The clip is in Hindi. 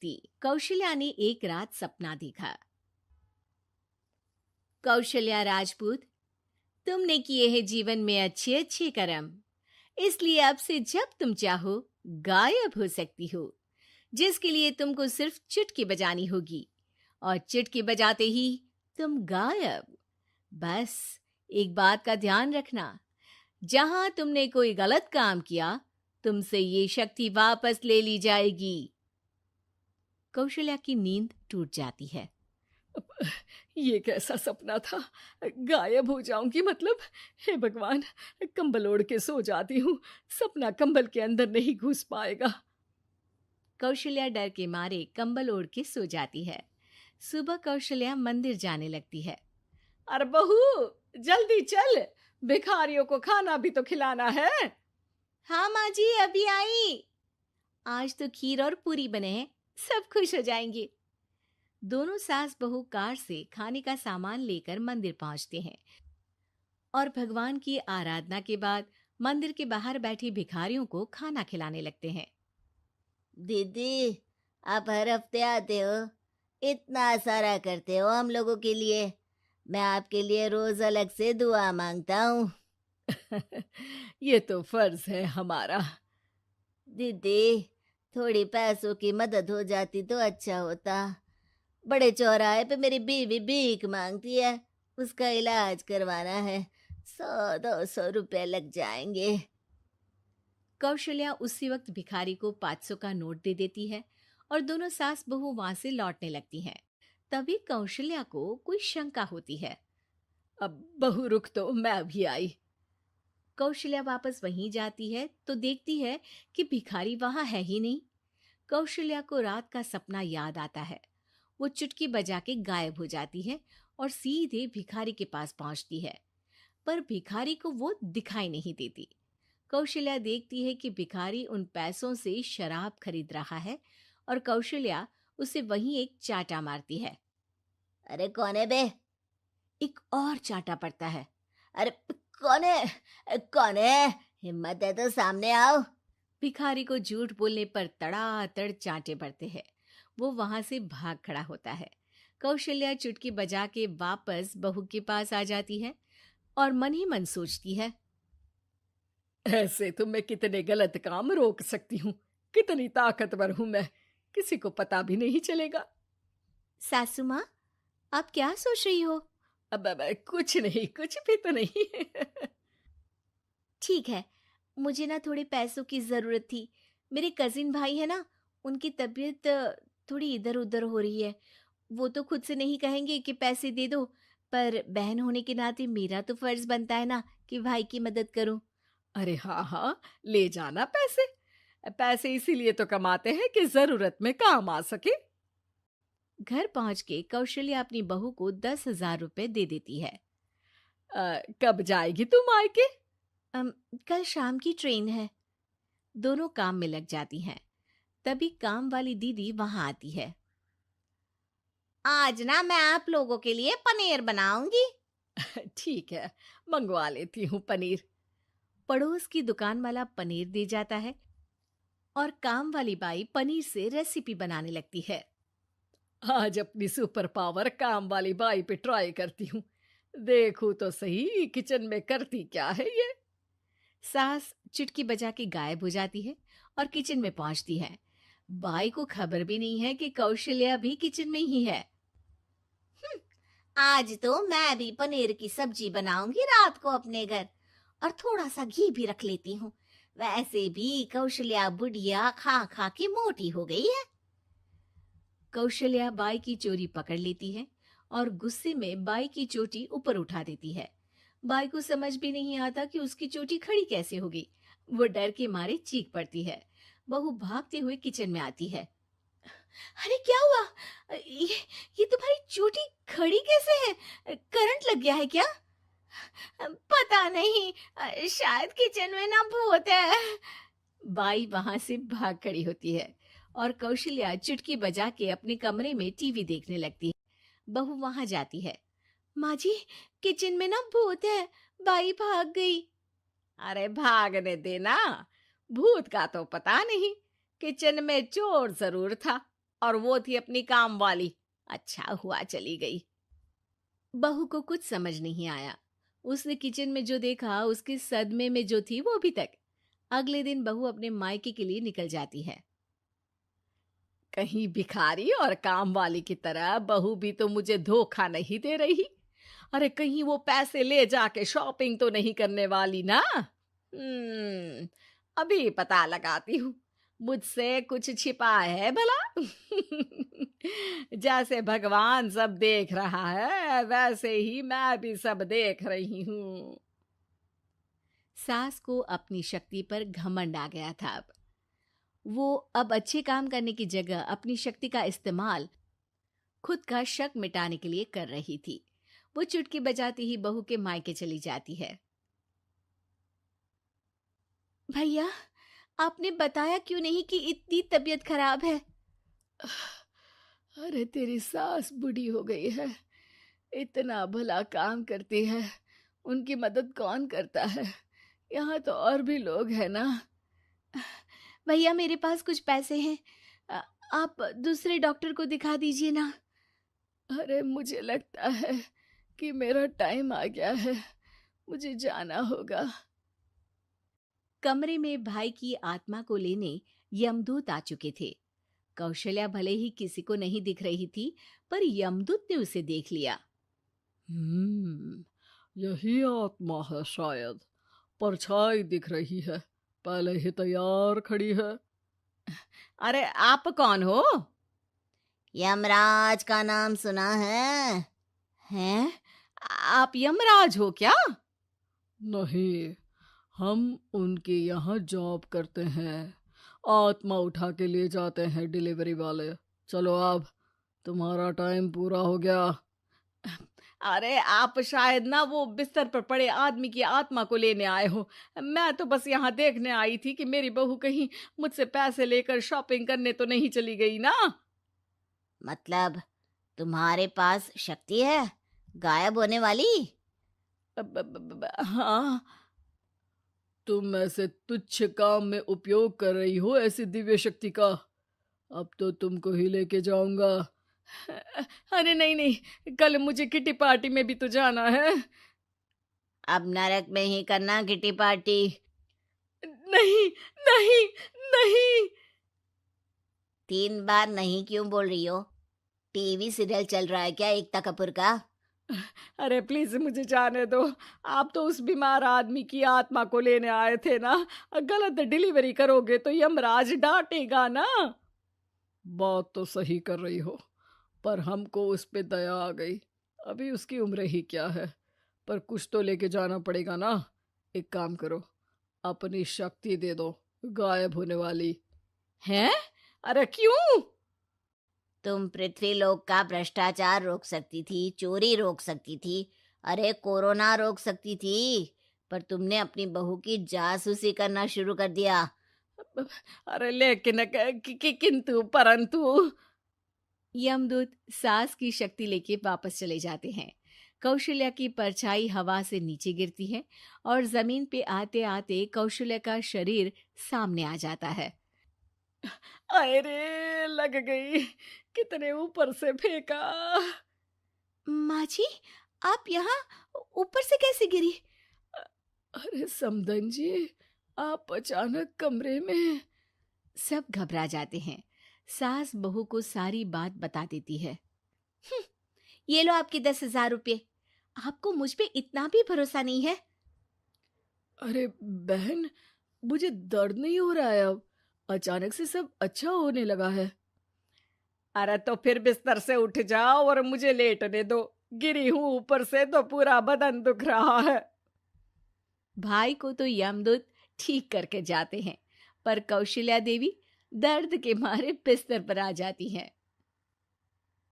शक्ति। कौशल्या ने एक रात सपना देखा। कौशल्या राजपूत, तुमने किए हैं जीवन में अच्छे अच्छे कर्म, इसलिए अब से जब तुम चाहो गायब हो सकती हो, जिसके लिए तुमको सिर्फ चुटकी बजानी होगी और चुटकी बजाते ही तुम गायब। बस एक बात का ध्यान रखना, जहां तुमने कोई गलत काम किया तुमसे ये शक्ति वापस ले ली जाएगी। कौशल्या की नींद टूट जाती है। ये कैसा सपना था? गायब हो जाऊंगी मतलब? हे भगवान, कंबल ओढ़ के सो जाती हूँ, सपना कंबल के अंदर नहीं घुस पाएगा। कौशल्या डर के मारे कंबल ओढ़ के सो जाती है। सुबह कौशल्या मंदिर जाने लगती है। अरे बहू, जल्दी चल, भिखारियों को खाना भी तो खिलाना है। हाँ माँ जी, अभी आई। आज तो खीर और पूरी बने हैं, सब खुश हो जाएंगे। दोनों सास बहू कार से खाने का सामान लेकर मंदिर पहुंचते हैं और भगवान की आराधना के बाद मंदिर के बाहर बैठे भिखारियों को खाना खिलाने लगते हैं। दीदी, आप हर हफ्ते आते हो, इतना सारा करते हो हम लोगों के लिए। मैं आपके लिए रोज अलग से दुआ मांगता हूँ। ये तो फर्ज है हमारा। दीदी, थोड़ी पैसों की मदद हो जाती तो अच्छा होता। बड़े चौराहे पे मेरी बीवी भीख मांगती है, उसका इलाज करवाना है, 100-200 रुपए लग जाएंगे। कौशल्या उसी वक्त भिखारी को 500 का नोट दे देती है और दोनों सास बहू वहां से लौटने लगती हैं। तभी कौशल्या को कोई शंका होती है। अब बहू रुक, तो मैं अभी आई। कौशल्या वापस वहीं जाती है तो देखती है कि भिखारी वहां है ही नहीं। कौशल्या को रात का सपना याद आता है। वो चुटकी बजा के गायब हो जाती है और सीधे भिखारी के पास पहुंचती है, पर भिखारी को वो दिखाई नहीं देती। कौशल्या देखती है कि भिखारी उन पैसों से शराब खरीद रहा है और कौशल्या उसे वहीं एक चाटा मारती है। अरे कौन है बे? एक और चाटा पड़ता है। अरे कौन है? कौन है? हिम्मत है तो सामने आओ। भिखारी को झूठ बोलने पर तड़ातड़ चांटे पड़ते हैं। वो वहां से भाग खड़ा होता है। कौशल्या चुटकी बजा के वापस बहू के पास आ जाती है और मन ही मन सोचती है, ऐसे तो मैं कितने गलत काम रोक सकती हूँ, कितनी ताकतवर हूँ मैं, किसी को पता भी नहीं चलेगा। सासू माँ, आप क्या सोच रही हो? अब कुछ नहीं, कुछ भी तो नहीं। ठीक है, मुझे ना थोड़े पैसों की जरूरत थी। मेरे कजिन भाई है ना, उनकी तबीयत थोड़ी इधर उधर हो रही है। वो तो खुद से नहीं कहेंगे कि पैसे दे दो, पर बहन होने के नाते मेरा तो फर्ज बनता है ना कि भाई की मदद करूं। अरे हाँ हाँ, ले जाना पैसे। पैसे इसीलिए तो कमाते हैं कि जरूरत में काम आ सके। घर पहुंच के कौशल्या अपनी बहू को 10,000 रुपए दे देती है। कब जाएगी तुम मायके? कल शाम की ट्रेन है। दोनों काम में लग जाती हैं। तभी काम वाली दीदी वहां आती है। आज ना मैं आप लोगों के लिए पनीर बनाऊंगी। ठीक है, मंगवा लेती हूँ पनीर। पड़ोस की दुकान वाला पनीर दे जाता है और काम वाली बाई पनीर से रेसिपी बनाने लगती है। आज अपनी सुपर पावर काम वाली बाई पे ट्राई करती हूँ, देखूं तो सही किचन में करती क्या है ये। सास चुटकी बजा के गायब हो जाती है और किचन में पहुंचती है। बाई को खबर भी नहीं है कि कौशल्या भी किचन में ही है। आज तो मैं भी पनीर की सब्जी बनाऊंगी रात को अपने घर, और थोड़ा सा घी भी रख लेती हूँ। वैसे भी कौशल्या बुढ़िया खा खा के मोटी हो गई है। कौशल्या बाई की चोरी पकड़ लेती है और गुस्से में बाई की चोटी ऊपर उठा देती है। बाई को समझ भी नहीं आता कि उसकी चोटी खड़ी कैसे हो गई। वो डर के मारे चीख पड़ती है। बहू भागते हुए किचन में आती है। अरे क्या हुआ? ये तुम्हारी चोटी खड़ी कैसे है? करंट लग गया है क्या? पता नहीं, शायद किचन में ना भूत है। बाई वहां से भाग खड़ी होती है और कौशल्या चुटकी बजा के अपने कमरे में टीवी देखने लगती है। बहू वहां जाती है। माँ जी, किचन में ना भूत है, बाई भाग गई। अरे भागने देना, भूत का तो पता नहीं, किचन में चोर जरूर था। और वो थी अपनी काम वाली। अच्छा हुआ चली गई। बहू को कुछ समझ नहीं आया। उसने किचन में जो देखा उसके सदमे में जो थी वो अभी तक। अगले दिन बहू अपने मायके के लिए निकल जाती है। कहीं भिखारी और काम वाली की तरह बहू भी तो मुझे धोखा नहीं दे रही। अरे कहीं वो पैसे ले जाके शॉपिंग तो नहीं करने वाली ना। अभी पता लगाती हूँ, मुझसे कुछ छिपा है भला। जैसे भगवान सब देख रहा है वैसे ही मैं भी सब देख रही हूँ। सास को अपनी शक्ति पर घमंड आ गया था। वो अब अच्छे काम करने की जगह अपनी शक्ति का इस्तेमाल खुद का शक मिटाने के लिए कर रही थी। वो चुटकी बजाती ही बहू के मायके चली जाती है। भैया, आपने बताया क्यों नहीं कि इतनी तबीयत खराब है? अरे तेरी सास बूढ़ी हो गई है, इतना भला काम करती है, उनकी मदद कौन करता है? यहाँ तो और भी लोग हैं ना। भैया, मेरे पास कुछ पैसे हैं, आप दूसरे डॉक्टर को दिखा दीजिए ना। अरे मुझे लगता है कि मेरा टाइम आ गया है, मुझे जाना होगा। कमरे में भाई की आत्मा को लेने यमदूत आ चुके थे। कौशल्या भले ही किसी को नहीं दिख रही थी, पर यमदूत ने उसे देख लिया। यही आत्मा है शायद, परछाई दिख रही है, पहले ही तैयार खड़ी है। अरे आप कौन हो? यमराज का नाम सुना है? हैं? आप यमराज हो क्या? नहीं, हम उनके यहाँ जॉब करते हैं, आत्मा उठा के ले जाते हैं डिलीवरी वाले। चलो अब तुम्हारा टाइम पूरा हो गया। अरे आप शायद ना वो बिस्तर पर पड़े आदमी की आत्मा को लेने आए हो। मैं तो बस यहाँ देखने आई थी कि मेरी बहू कहीं मुझसे पैसे लेकर शॉपिंग करने तो नहीं चली गई ना। मतलब तुम्हारे पास शक्ति है गायब होने वाली? हाँ। तुम ऐसे तुच्छ काम में उपयोग कर रही हो ऐसी दिव्य शक्ति का। अब तो तुमको ही लेके जाऊंगा। अरे नहीं नहीं, कल मुझे किटी पार्टी में भी तो जाना है। अब नरक में ही करना किटी पार्टी। नहीं नहीं नहीं। 3 बार नहीं क्यों बोल रही हो? टीवी सीरियल चल रहा है क्या एकता कपूर का? अरे प्लीज मुझे जाने दो। आप तो उस बीमार आदमी की आत्मा को लेने आए थे ना। गलत डिलीवरी करोगे तो यमराज डांटेगा ना। बात तो सही कर रही हो, पर हमको उस पे दया आ गई। अभी उसकी उम्र ही क्या है, पर कुछ तो लेके जाना पड़ेगा ना। एक काम करो, अपनी शक्ति दे दो, गायब होने वाली। हैं? अरे क्यों? तुम पृथ्वीलोक का भ्रष्टाचार रोक सकती थी, चोरी रोक सकती थी, अरे कोरोना रोक सकती थी, पर तुमने अपनी बहू की जासूसी करना शुरू कर दिया। अरे लेकिन किंतु परंतु। यमदूत सास की शक्ति लेके वापस चले जाते हैं। कौशल्या की परछाई हवा से नीचे गिरती है और जमीन पे आते आते कौशल्या का शरीर सामने आ जाता है। अरे लग गई, कितने ऊपर से फेंका। माँ जी, आप यहाँ ऊपर से कैसे गिरी? अरे समदन जी, आप अचानक कमरे में। सब घबरा जाते हैं। सास बहू को सारी बात बता देती है। ये लो आपके 10,000 रुपये। आपको मुझ पे इतना भी भरोसा नहीं है? अरे बहन, मुझे दर्द नहीं हो रहा है, अब अचानक से सब अच्छा होने लगा है। अरे तो फिर बिस्तर से उठ जाओ और मुझे लेटने दो। गिरी हूं ऊपर से तो पूरा बदन दुख रहा है। भाई को तो यमदूत ठीक करके जाते हैं, पर कौशल्या देवी दर्द के मारे बिस्तर पर आ जाती हैं।